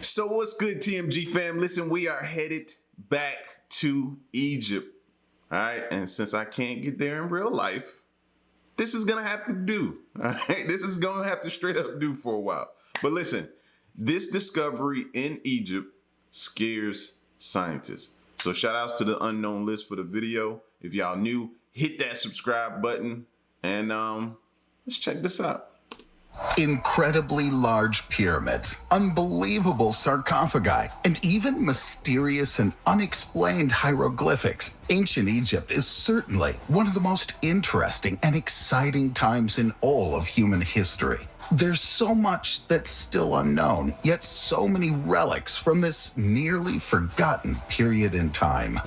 So what's good, TMG fam? Listen, we are headed back to Egypt. All right, and since I can't get there in real life, this is gonna have to do. All right, this is gonna have to straight up do for a while. But listen, this discovery in Egypt scares scientists. So shout outs to the unknown list for the video. If y'all new, hit that subscribe button and let's check this out. Incredibly large pyramids, unbelievable sarcophagi, and even mysterious and unexplained hieroglyphics. Ancient Egypt is certainly one of the most interesting and exciting times in all of human history. There's so much that's still unknown, yet so many relics from this nearly forgotten period in time.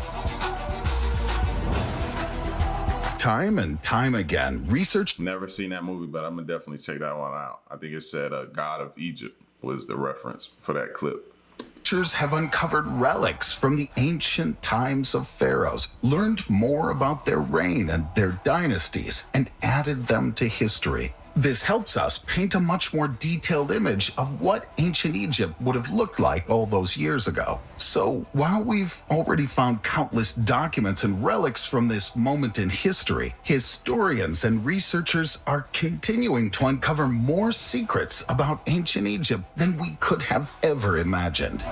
Time and time again, research... Never seen that movie, but I'm gonna definitely check that one out. I think it said God of Egypt was the reference for that clip. Researchers have uncovered relics from the ancient times of pharaohs, learned more about their reign and their dynasties, and added them to history. This helps us paint a much more detailed image of what ancient Egypt would have looked like all those years ago. So while we've already found countless documents and relics from this moment in history, historians and researchers are continuing to uncover more secrets about ancient Egypt than we could have ever imagined.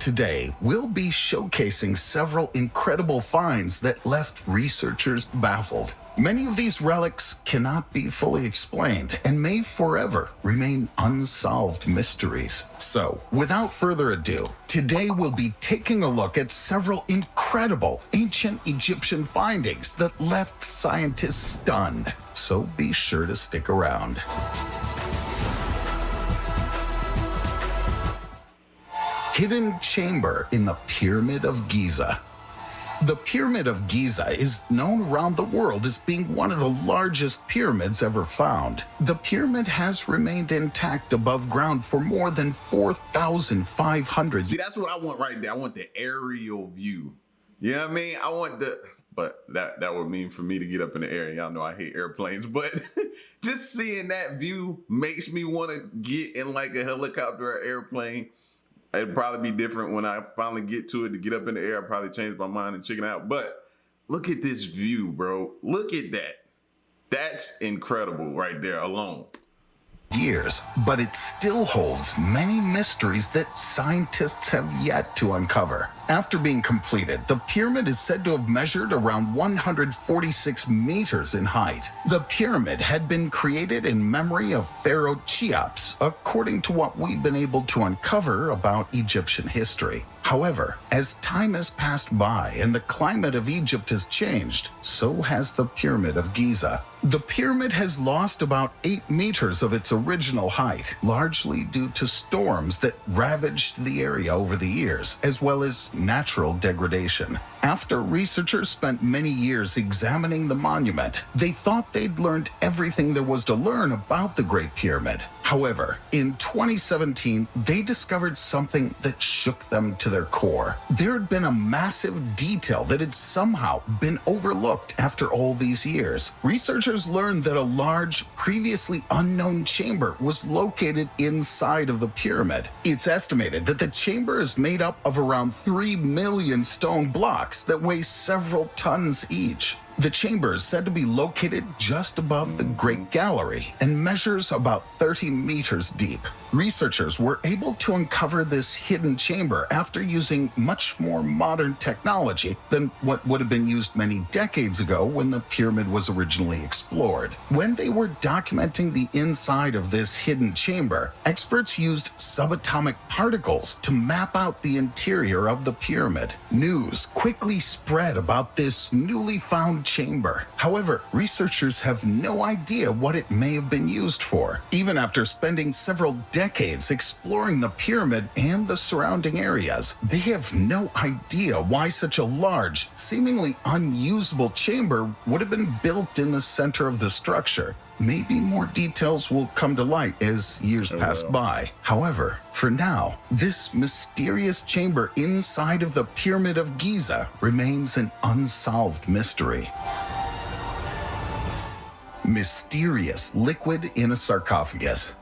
Today, we'll be showcasing several incredible finds that left researchers baffled. Many of these relics cannot be fully explained and may forever remain unsolved mysteries. So, without further ado, today we'll be taking a look at several incredible ancient Egyptian findings that left scientists stunned. So be sure to stick around. Hidden chamber in the Pyramid of Giza. The Pyramid of Giza is known around the world as being one of the largest pyramids ever found. The pyramid has remained intact above ground for more than 4,500 years. See, that's what I want right there. I want the aerial view. You know what I mean? I want the, but that would mean for me to get up in the air. Y'all know I hate airplanes, but just seeing that view makes me want to get in like a helicopter or airplane. It'd probably be different when I finally get to it to get up in the air. I'll probably change my mind and chicken out. But look at this view, bro. Look at that. That's incredible right there alone. Years, but it still holds many mysteries that scientists have yet to uncover. After being completed, the pyramid is said to have measured around 146 meters in height. The pyramid had been created in memory of Pharaoh Cheops, according to what we've been able to uncover about Egyptian history. However, as time has passed by and the climate of Egypt has changed, so has the Pyramid of Giza. The pyramid has lost about 8 meters of its original height, largely due to storms that ravaged the area over the years, as well as natural degradation. After researchers spent many years examining the monument, they thought they'd learned everything there was to learn about the Great Pyramid. However, in 2017, they discovered something that shook them to their core. There had been a massive detail that had somehow been overlooked after all these years. Researchers learned that a large, previously unknown chamber was located inside of the pyramid. It's estimated that the chamber is made up of around 3 million stone blocks that weigh several tons each. The chamber is said to be located just above the Great Gallery and measures about 30 meters deep. Researchers were able to uncover this hidden chamber after using much more modern technology than what would have been used many decades ago when the pyramid was originally explored. When they were documenting the inside of this hidden chamber, experts used subatomic particles to map out the interior of the pyramid. News quickly spread about this newly found chamber. However, researchers have no idea what it may have been used for. Even after spending several decades exploring the pyramid and the surrounding areas, they have no idea why such a large, seemingly unusable chamber would have been built in the center of the structure. Maybe more details will come to light as years pass by. However, for now, this mysterious chamber inside of the Pyramid of Giza remains an unsolved mystery. Mysterious liquid in a sarcophagus.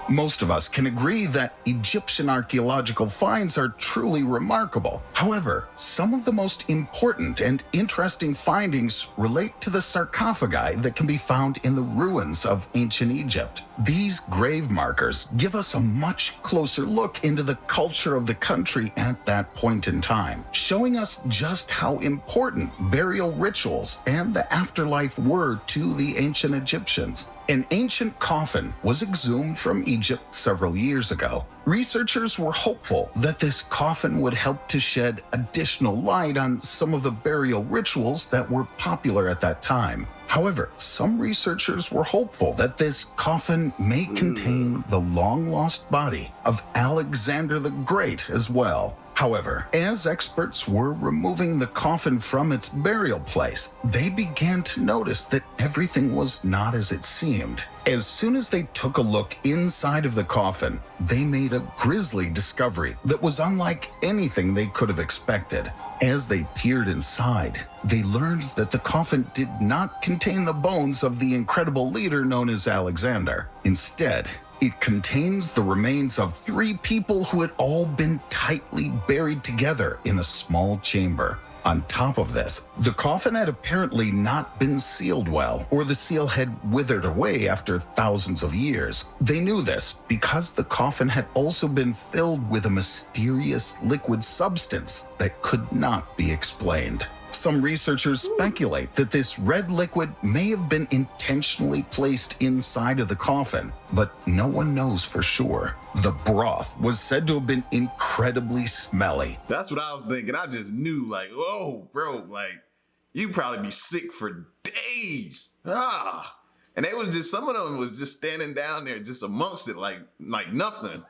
Most of us can agree that Egyptian archaeological finds are truly remarkable. However, some of the most important and interesting findings relate to the sarcophagi that can be found in the ruins of ancient Egypt. These grave markers give us a much closer look into the culture of the country at that point in time, showing us just how important burial rituals and the afterlife were to the ancient Egyptians. An ancient coffin was exhumed from Egypt several years ago. Researchers were hopeful that this coffin would help to shed additional light on some of the burial rituals that were popular at that time. However, some researchers were hopeful that this coffin may contain the long-lost body of Alexander the Great as well. However, as experts were removing the coffin from its burial place, they began to notice that everything was not as it seemed. As soon as they took a look inside of the coffin, they made a grisly discovery that was unlike anything they could have expected. As they peered inside, they learned that the coffin did not contain the bones of the incredible leader known as Alexander. Instead, it contains the remains of 3 people who had all been tightly buried together in a small chamber. On top of this, the coffin had apparently not been sealed well, or the seal had withered away after thousands of years. They knew this because the coffin had also been filled with a mysterious liquid substance that could not be explained. Some researchers speculate that this red liquid may have been intentionally placed inside of the coffin, but no one knows for sure. The broth was said to have been incredibly smelly. That's what I was thinking. I just knew, like, oh, bro, like, you'd probably be sick for days. And they was just, some of them was just standing down there just amongst it like nothing.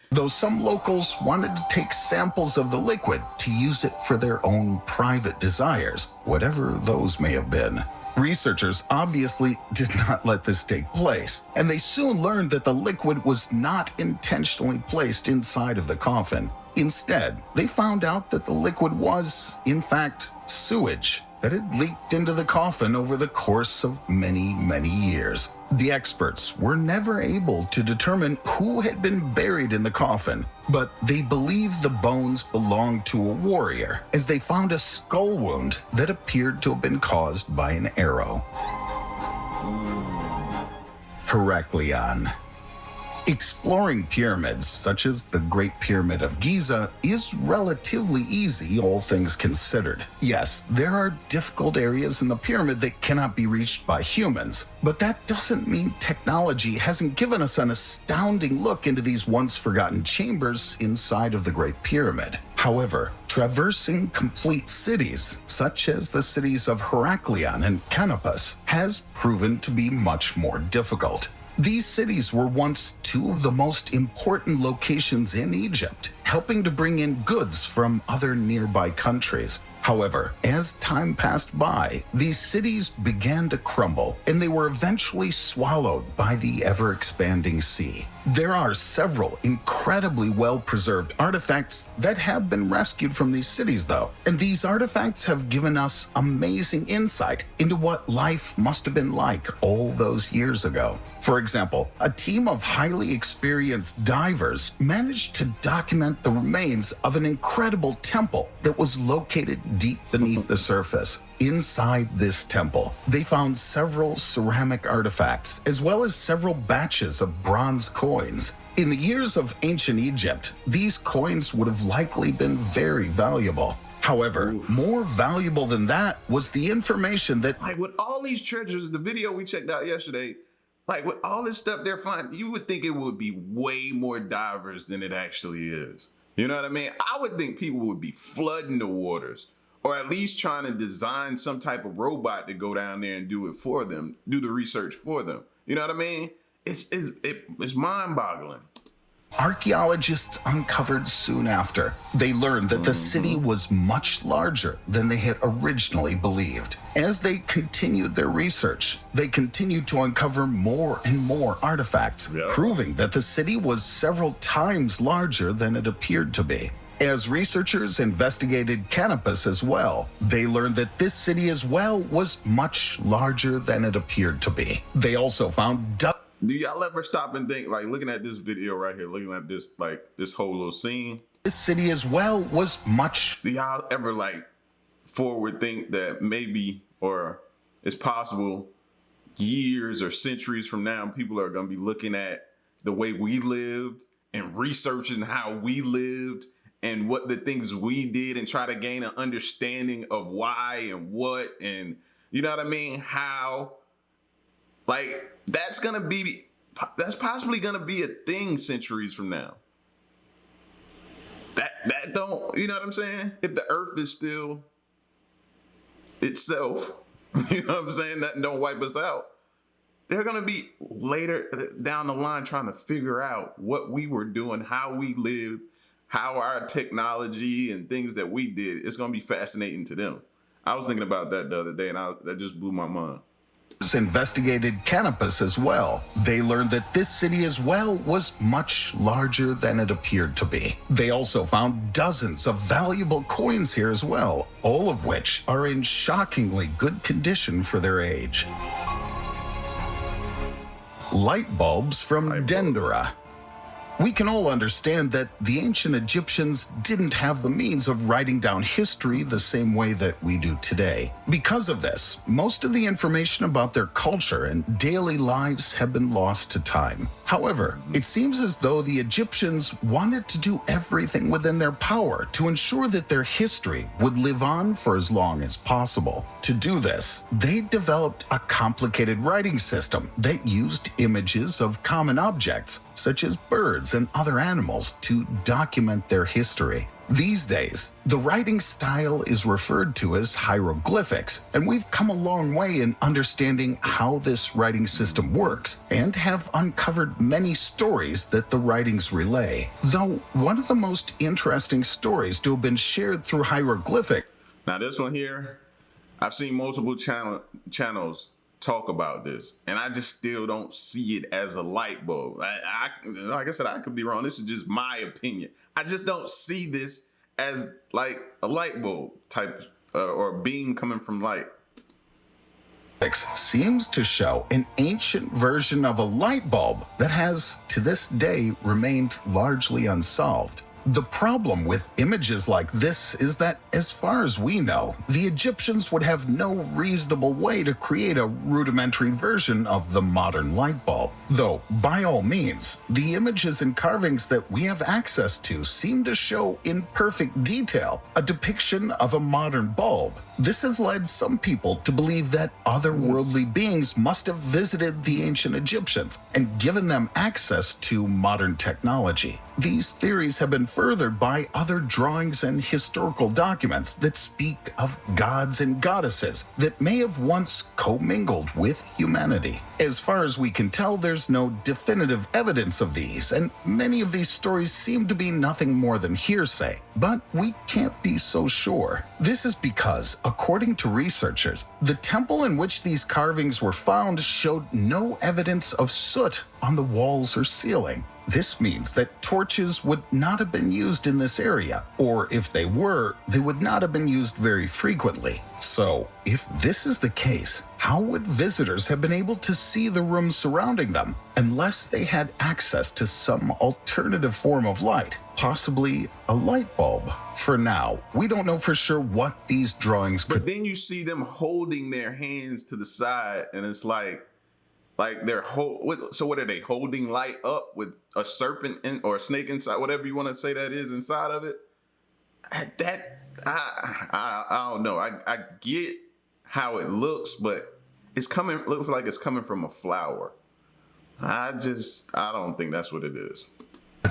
Though some locals wanted to take samples of the liquid to use it for their own private desires, whatever those may have been. Researchers obviously did not let this take place, and they soon learned that the liquid was not intentionally placed inside of the coffin. Instead, they found out that the liquid was, in fact, sewage that had leaked into the coffin over the course of many, many years. The experts were never able to determine who had been buried in the coffin, but they believed the bones belonged to a warrior, as they found a skull wound that appeared to have been caused by an arrow. Heracleon. Exploring pyramids such as the Great Pyramid of Giza is relatively easy, all things considered. Yes, there are difficult areas in the pyramid that cannot be reached by humans, but that doesn't mean technology hasn't given us an astounding look into these once forgotten chambers inside of the Great Pyramid. However, traversing complete cities, such as the cities of Heracleon and Canopus, has proven to be much more difficult. These cities were once 2 of the most important locations in Egypt, helping to bring in goods from other nearby countries. However, as time passed by, these cities began to crumble, and they were eventually swallowed by the ever-expanding sea. There are several incredibly well-preserved artifacts that have been rescued from these cities, though, and these artifacts have given us amazing insight into what life must have been like all those years ago. For example, a team of highly experienced divers managed to document the remains of an incredible temple that was located deep beneath the surface. Inside this temple, they found several ceramic artifacts, as well as several batches of bronze coins. In the years of ancient Egypt, these coins would have likely been very valuable. However, more valuable than that was the information that, like, with all these treasures, the video we checked out yesterday, like, with all this stuff they're finding, you would think it would be way more divers than it actually is. You know what I mean? I would think people would be flooding the waters, or at least trying to design some type of robot to go down there and do it for them, do the research for them. You know what I mean? It's mind-boggling. archaeologists uncovered soon after. They learned that the city was much larger than they had originally believed. As they continued their research, they continued to uncover more and more artifacts, proving that the city was several times larger than it appeared to be. As researchers investigated Canopus as well, they learned that this city as well was much larger than it appeared to be. They also found do y'all ever stop and think, like, looking at this video right here, looking at this, like, this whole little scene? This city as well was much. Do y'all ever, like, forward think that maybe, or it's possible, years or centuries from now, people are going to be looking at the way we lived and researching how we lived and what the things we did and try to gain an understanding of why and what, and you know what I mean? How, like, that's possibly gonna be a thing centuries from now. That don't, you know what I'm saying? If the earth is still itself, you know what I'm saying? That don't wipe us out. They're gonna be later down the line trying to figure out what we were doing, how we lived, how our technology and things that we did. It's gonna be fascinating to them. I was thinking about that the other day, and that just blew my mind. Investigated Canopus as well. They learned that this city as well was much larger than it appeared to be. They also found dozens of valuable coins here as well, all of which are in shockingly good condition for their age. Light bulbs from Dendera. We can all understand that the ancient Egyptians didn't have the means of writing down history the same way that we do today. Because of this, most of the information about their culture and daily lives have been lost to time. However, it seems as though the Egyptians wanted to do everything within their power to ensure that their history would live on for as long as possible. To do this, they developed a complicated writing system that used images of common objects, such as birds and other animals, to document their history. These days, the writing style is referred to as hieroglyphics, and we've come a long way in understanding how this writing system works and have uncovered many stories that the writings relay. Though one of the most interesting stories to have been shared through hieroglyphic. Now this one here, I've seen multiple channels talk about this, and I just still don't see it as a light bulb. Like I said, I could be wrong. This is just my opinion. I just don't see this as like a light bulb type or beam coming from light. Seems to show an ancient version of a light bulb that has, to this day, remained largely unsolved. The problem with images like this is that, as far as we know, the Egyptians would have no reasonable way to create a rudimentary version of the modern light bulb. Though, by all means, the images and carvings that we have access to seem to show in perfect detail a depiction of a modern bulb. This has led some people to believe that otherworldly beings must have visited the ancient Egyptians and given them access to modern technology. These theories have been furthered by other drawings and historical documents that speak of gods and goddesses that may have once commingled with humanity. As far as we can tell, there's no definitive evidence of these, and many of these stories seem to be nothing more than hearsay. But we can't be so sure. This is because, according to researchers, the temple in which these carvings were found showed no evidence of soot on the walls or ceiling. This means that torches would not have been used in this area, or if they were, they would not have been used very frequently. So, if this is the case, how would visitors have been able to see the rooms surrounding them unless they had access to some alternative form of light, possibly a light bulb? For now, we don't know for sure what these drawings could. But then you see them holding their hands to the side, and it's like they're so what are they holding light up with a serpent or a snake inside, whatever you want to say that is inside of it? I don't know. I get how it looks, but looks like it's coming from a flower. I don't think that's what it is.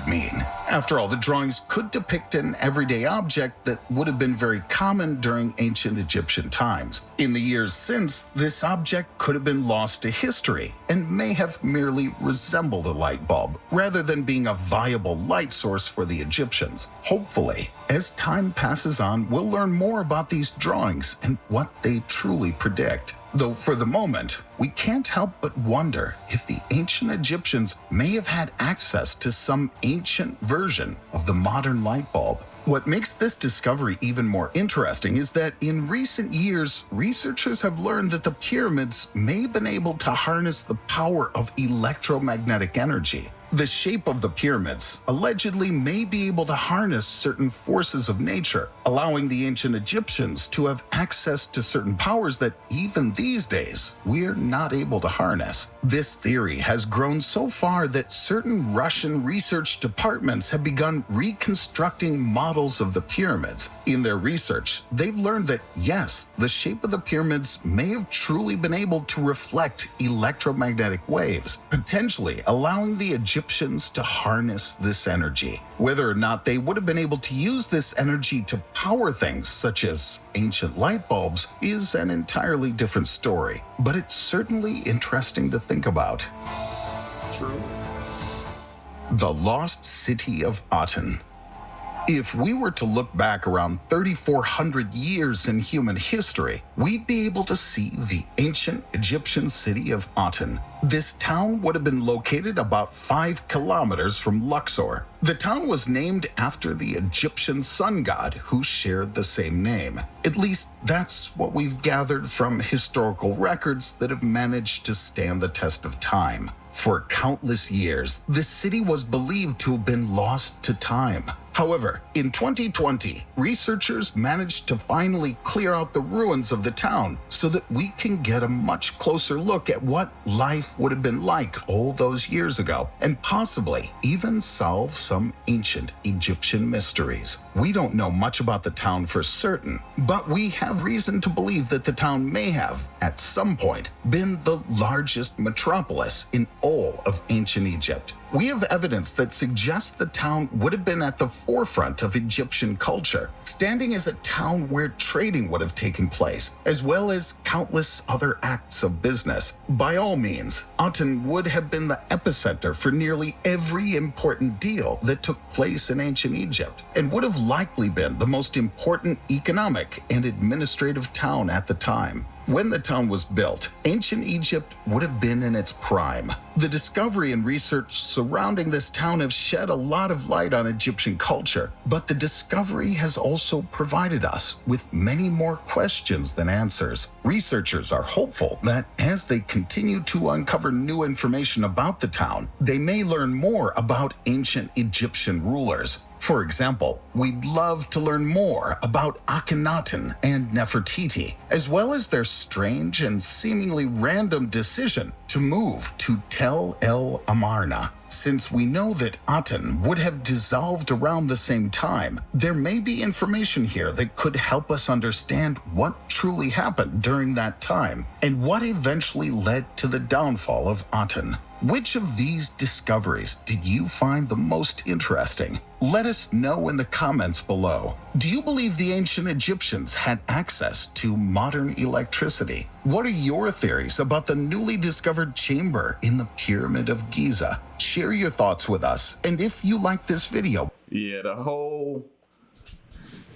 Mean. After all, the drawings could depict an everyday object that would have been very common during ancient Egyptian times. In the years since, this object could have been lost to history and may have merely resembled a light bulb, rather than being a viable light source for the Egyptians. Hopefully, as time passes on, we'll learn more about these drawings and what they truly predict. Though for the moment, we can't help but wonder if the ancient Egyptians may have had access to some ancient version of the modern light bulb. What makes this discovery even more interesting is that in recent years, researchers have learned that the pyramids may have been able to harness the power of electromagnetic energy. The shape of the pyramids allegedly may be able to harness certain forces of nature, allowing the ancient Egyptians to have access to certain powers that even these days we're not able to harness. This theory has grown so far that certain Russian research departments have begun reconstructing models of the pyramids. In their research, they've learned that yes, the shape of the pyramids may have truly been able to reflect electromagnetic waves, potentially allowing the Egyptians to harness this energy. Whether or not they would have been able to use this energy to power things such as ancient light bulbs is an entirely different story, but it's certainly interesting to think about. True. The Lost City of Atan. If we were to look back around 3,400 years in human history, we'd be able to see the ancient Egyptian city of Atan. This town would have been located about 5 kilometers from Luxor. The town was named after the Egyptian sun god who shared the same name. At least that's what we've gathered from historical records that have managed to stand the test of time. For countless years, this city was believed to have been lost to time. However, in 2020, researchers managed to finally clear out the ruins of the town so that we can get a much closer look at what life would have been like all those years ago, and possibly even solve some ancient Egyptian mysteries. We don't know much about the town for certain, but we have reason to believe that the town may have, at some point, been the largest metropolis in all of ancient Egypt. We have evidence that suggests the town would have been at the forefront of Egyptian culture, standing as a town where trading would have taken place, as well as countless other acts of business. By all means, Atan would have been the epicenter for nearly every important deal that took place in ancient Egypt, and would have likely been the most important economic and administrative town at the time. When the town was built, ancient Egypt would have been in its prime. The discovery and research surrounding this town have shed a lot of light on Egyptian culture, but the discovery has also provided us with many more questions than answers. Researchers are hopeful that as they continue to uncover new information about the town, they may learn more about ancient Egyptian rulers. For example, we'd love to learn more about Akhenaten and Nefertiti, as well as their strange and seemingly random decision to move to Tel El Amarna. Since we know that Atan would have dissolved around the same time, there may be information here that could help us understand what truly happened during that time and what eventually led to the downfall of Atan. Which of these discoveries did you find the most interesting? Let us know in the comments below. Do you believe the ancient Egyptians had access to modern electricity? What are your theories about the newly discovered chamber in the Pyramid of Giza? Share your thoughts with us, and if you like this video, Yeah, the whole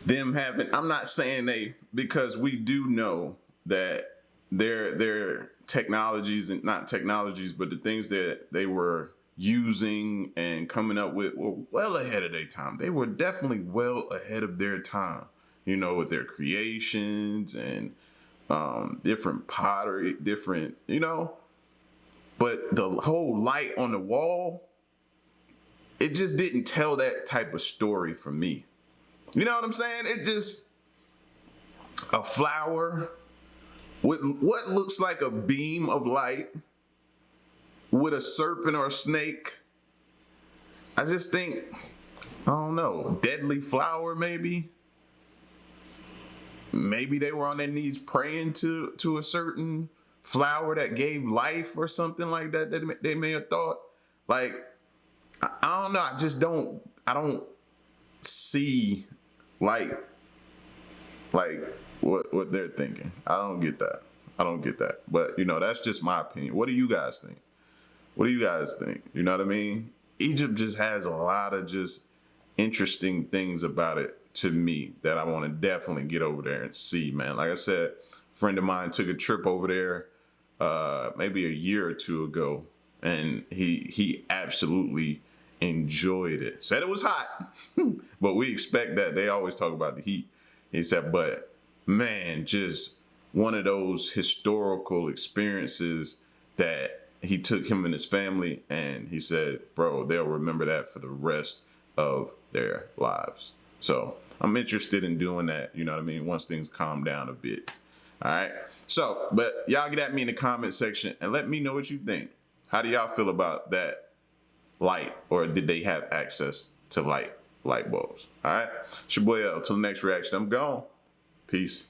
them having, I'm not saying because we do know that their technologies, and not technologies, but the things that they were using and coming up with were well ahead of their time. They were definitely well ahead of their time, with their creations and different pottery, but the whole light on the wall, it just didn't tell that type of story for me. You know what I'm saying? It just, a flower with what looks like a beam of light with a serpent or a snake. I just think, I don't know, deadly flower maybe. Maybe they were on their knees praying to a certain flower that gave life or something like that they may have thought. Like, I don't know. I don't see like what they're thinking. I don't get that. But that's just my opinion. What do you guys think? You know what I mean? Egypt just has a lot of just interesting things about it to me that I want to definitely get over there and see, man. Like I said, friend of mine took a trip over there maybe a year or two ago, and he absolutely enjoyed it. Said it was hot, but we expect that. They always talk about the heat. He said, but man, just one of those historical experiences that he took him and his family, and he said, bro, they'll remember that for the rest of their lives. So I'm interested in doing that, you know what I mean, once things calm down a bit. All right. So, but y'all get at me in the comment section and let me know what you think. How do y'all feel about that light, or did they have access to light bulbs? All right. It's your boy L. Till the next reaction, I'm gone. Peace.